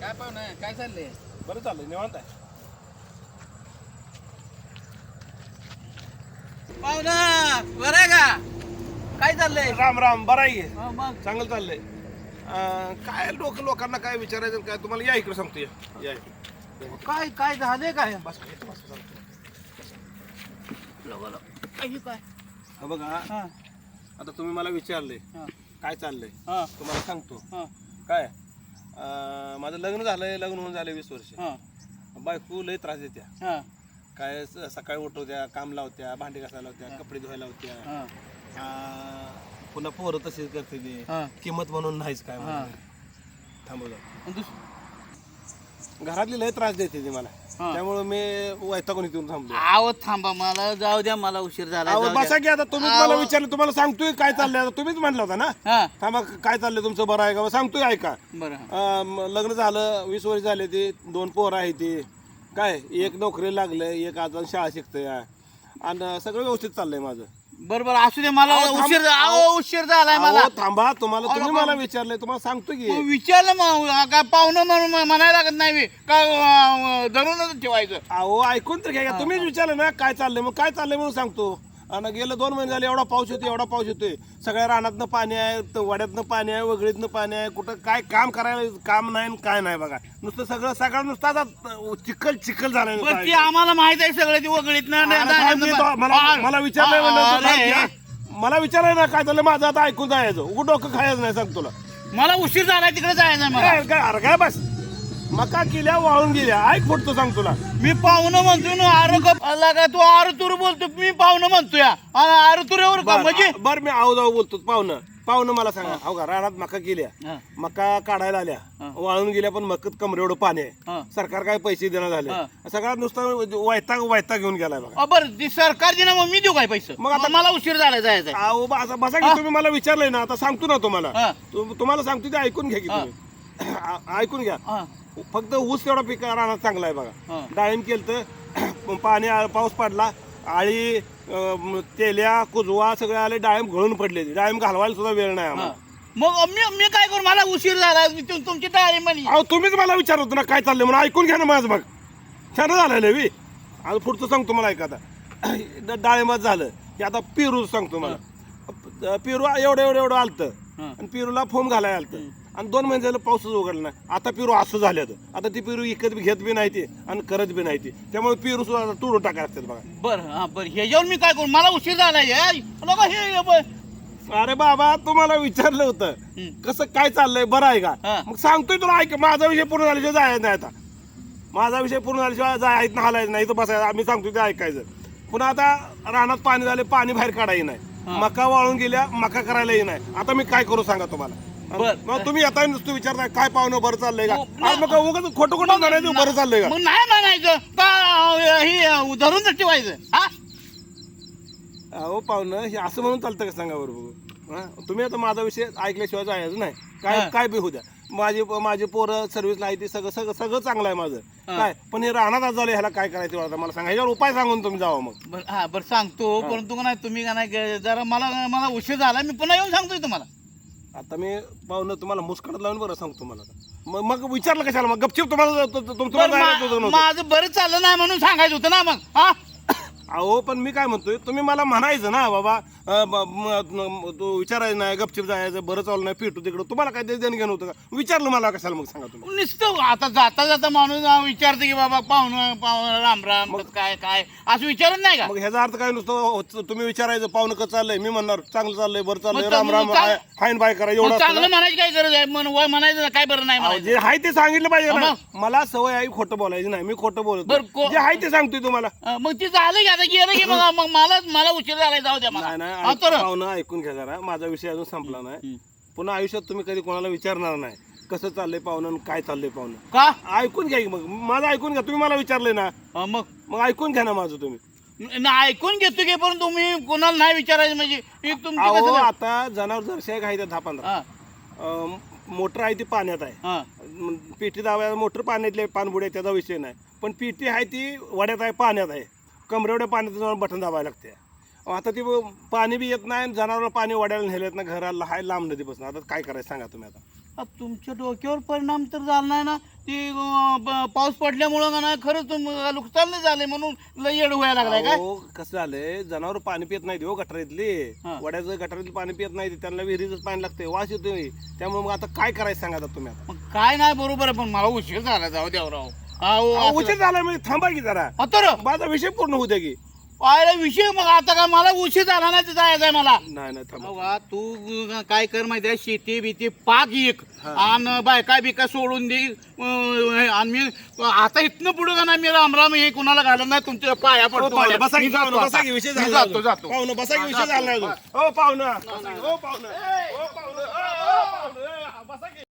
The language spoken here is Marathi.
काय पाहुणा काय चाललंय? बरं चाललंय निवांत आहे. पाहुणा बरं आहे का? काय चाललंय? राम राम बरं आहे की? मग चांगलं चाललंय. काय लोकांना काय विचारायचं काय तुम्हाला या इकडे सांगतो या इकडे. काय काय झालंय काय? बस इथं बस सांगतो. काय? हा बघा हा आता तुम्ही मला विचारले हा काय चाललंय हा तुम्हाला सांगतो. हा काय माझं लग्न झालंय, लग्न होऊन झालंय 20 वर्ष. हा बायको लय त्रास देत्या. हा काय सकाळी उठवत्या, काम लावत्या, भांडी घासायला लावत्या, कपडे धुवायला लावत्या. हा पुन्हा पोरं तशीच करते ती. हा. किंमत म्हणून नाहीच काय हा. म्हणून. थांबव जरा. आणि दुस- घरातली लय त्रास देते ती मला. हा. त्यामुळे मी वैतागून इथून थांबलो. आव थांबा मला जाऊ द्या, मला उशीर झाला. अहो बसा की आता तुम्हीच मला विचारलं, तुम्हाला सांगतोय काय चाललंय. आता तुम्हीच म्हणलं होता ना हा थांबा काय चाललंय तुमचं बरं आहे का सांगतोय ऐका. बरं लग्न झालं 20 वर्ष झाले ते 2 पोरं आहे ती काय एक नोकरी लागलंय, एक अजून शाळा शिकतोय आणि सगळं व्यवस्थित चाललंय माझं. बरं असू दे, मला अहो, थांब- उशीर उशीर झालाय मला. अहो, थांबा तुम्हाला अहो, तुम्ही नको. मला विचारलंय तुम्हाला सांगतो की. मग विचारलं मग काय पाहुणं म्हणून म्हणायला लागत नाही बे. काय धरूनच ठेवायचं. अहो ऐकून तर घ्या, तुम्हीच विचारलं ना काय चाललंय, मग काय चाललंय म्हणून सांगतो. आणि गेलं 2 महिने झाले एवढा पाऊस येतोय, एवढा पाऊस येतोय. सगळ्या रानातनं पाणी आहे, वड्यातनं पाणी आहे, वगळीतनं पाणी आहे. कुठं काय काम करायला काम नाही आणि काय नाही बघा. नुसतं सगळं नुसतं आता चिखल चिखल झालाय. बरं, ते आम्हाला माहित आहे सगळं, ती वगळीत मला विचारलंय म्हणलं, मला विचारायला ना काय चाललंय माझं आता ऐकून जायचं. उघड डोकं खायचं नाही सांग तुला. मला उशीर झालाय, तिकडे जायचं मला. काय अरे काय बस मका केल्या वाळून गेल्या ऐक फुटतो सांग तुला. मी पाहुणं म्हणतो ना, का तू आरुतूर बोलतो, मी पाहुणं म्हणतो या आरुतुरेवर का म्हणजे. बर मी आऊ जाऊ बोलतो. पाहुणं मला सांगा. हो का रानात मका केल्या, हा. मका काढायला आल्या, वाळून गेल्या, पण मकत कमरे एवढं पाणी हा. आहे. सरकार काय पैसे देणं झाले. सगळ्यात नुसतं वैताग घेऊन गेलाय बघा. बरं ती सरकार दिना, मग मी देऊ काय पैसे. मग आता- मला उशीर झालाय जायचं. अहो बसा की तुम्ही मला विचारलंय ना आता सांगतो ना तुम्हाला. हा. तुम्हाला सांगतो ते ऐकून घ्या की तुम्ही. ऐकून घ्या. फक्त ऊस तेवढा पीक रानात चांगला आहे हा. बघा. डाळिंब केलं तर पाणी पाऊस पडला, आळी तेल्या कुजवा सगळे आले, डाळिंब गळून पडले. डाळिंब घालवायला सुद्धा वेळ नाही आम्हाला. मग मी काय करू, मला उशीर झाला. तुमची तयारी म्हणे. अहो तुम्हीच मला विचारत होता ना काय चाललंय म्हणून. ऐकून घ्या ना माझं बघ. छान झालेलं आहे आता पुढचं सांगतो मला ऐका. आता डाळिंबात झालं की आता पेरू सांगतो मला. पेरू एवढं आलतं आणि पेरूला फोम घालायला आलतं आणि 2 महिने झालं पाऊसच उघडला नाही. आता पेरू असं झालं. आता ती पेरू विकत घेत बी नाही ते आणि करत बी नाही ते. त्यामुळे पेरू सुद्धा तुडून टाकायला असतात बघा. बरं ह्याच्यावर मी काय करू, मला उशीर झालाय. अरे बाबा तुम्हाला विचारलं होतं कसं काय चाललंय बरं आहे हा. का. मग सांगतोय तुला ऐक. माझा विषय पूर्ण झाल्याशिवाय जायचं नाही. आता माझा विषय पूर्ण झाल्याशिवाय जायचं ना हालायचं नाही. तर बसायचं आम्ही सांगतोय ते ऐकायचं. पुन्हा आता रानात पाणी झाले, पाणी बाहेर काढायला नाही. मका वाळून गेल्या, मका करायलाही नाही. आता मी काय करू सांगा तुम्हाला. बरं. मग तुम्ही आता नुसतं विचारताय काय पाहुणं बरं चाललंय का. मग- अरे मग उगाच खोटं म्हणायचं बरं चाललंय का. मग नाही म्हणायचं का ही धरूनच ठेवायचं. हा अहो पाहुणं हे असं म्हणून चालतं का सांगा बरोबर. तुम्ही आता माझा विषय ऐकल्याशिवाय जायचं नाही. काय बी होऊ द्या. माझे पोरं सर्व्हिसला आहे, ते सगळं चांगलं आहे माझं. काय पण हे राहणार झालं, ह्याला काय करायचं आता मला सांगा. ह्याच्यावर उपाय सांगून तुम्ही जावं मग. बरं सांगतो. परंतु का नाही तुम्ही का नाही जरा मला उशीर झाला, मी पुन्हा येऊन सांगतोय तुम्हाला. आता मी पाहुणं तुम्हाला मुस्कटात लावून बरं सांगतो मला. मग विचारलं कशाला मग गपचिप तुम्हाला बरं, माझं बरं चाललं नाही म्हणून सांगायचं होतं ना मग. हा अहो पण मी काय म्हणतोय तुम्ही मला म्हणायचं ना बाबा तू विचारायचं नाही, गपचिप जायचं, बरं चालू नाही, पिटू तिकडं. तुम्हाला काय देणं घेणं होतं का. विचारलं मला कशाला मग सांगा तुम्ही. नुसतं आता जाता माणूस विचारतो की बाबा पाहुणं राम राम काय असं विचारत नाही का. मग ह्याचा अर्थ काय नुसतं तुम्ही विचारायचं पाहुणं कसं चाललंय, मी म्हणणार चांगलं चाललंय, बरं चाललंय, मग राम राम फाईन बाय करा एवढं असतं चांगलं ना. म्हणायची काय गरज आहे. म्हणायचं काय बरं नाही अहो, म्हणायचं. जे आहे ते सांगितलं पाहिजे ना. मग? मला सवय आहे खोटं बोलायची नाही, मी खोटं बोलत बरं, नाही. जे आहे ते सांगतोय तुम्हाला. मग ते झालं की आता गेलं की मग मला उशीर झालाय, जाऊ द्या मला. नाही हा, तर पाहुणं ऐकून घ्या जरा. माझा विषय अजून संपला नाही. पुन्हा आयुष्यात तुम्ही कधी कोणाला विचारणार नाही कसं चाललंय पाहुणं, काय चाललंय पाहुणं. का ऐकून घ्या की मग. माझं ऐकून घ्या. तुम्ही मला विचारलंय ना, मग ऐकून घ्या ना माझं तुम्ही. ऐकून घेतो की, पण तुम्ही कोणाला नाही विचारायचं म्हणजे एक तुमची अहो कसं. आता जनावर जरशी आहे 10-15 मोटर आहे ती पाण्यात आहे. पेटी दावायला मोटर पाण्यातले पाणबुडे त्याचा विषय नाही. पण पेटी आहे ती वड्यात आहे, पाण्यात आहे. कमरेवड्या पाण्यात बटन दाबायला लागते. आता ती पाणी बी येत नाही, जनावरांना पाणी वड्याला नेलं येत ना, घराला हाय लांब नदीपासून. आता काय करायचं सांगा तुम्ही. आता तुमच्या डोक्यावर परिणाम तर झाला नाही ना ती पाऊस पडल्यामुळं का नाही खरंच नुकसान नाही झाले म्हणून लय येड व्हायला लागलाय काय अहो, कसं झालंय जनावर पाणी पित नाही हो गटारीतली हा. वड्याचं गटारीतलं पाणी पित नाही त्यांना विहिरीच पाणी लागतंय वास येतोय त्यामुळे मग आता काय करायचं सांगा आता तुम्ही आता मग काय नाही बरोबर आहे पण मला उशीर झाला जाऊ देवराव अहो उशीर झाला म्हणजे थांबा की जरा तर माझा विषय पूर्ण होऊ द्या की पाहिला विषय मग आता काय मला उशीर झाला नाही तर जायचंय मला नाही थांबा बाबा तू काय कर माहिती आहे शेती बिती पाक एक आणि बायका बिका सोडून दे आणि मी आता इथनं पुढं का नाही मी रामराम हे कुणाला घालत नाही तुमच्या पाया पडतो माझ्या. बसा की मी जातो बसा आता. की विषय मी झाला जातो पाहुणं बसा की विषय झाला नाही अजून. हो पाहुणं हो पाहुणं हो पाहुणं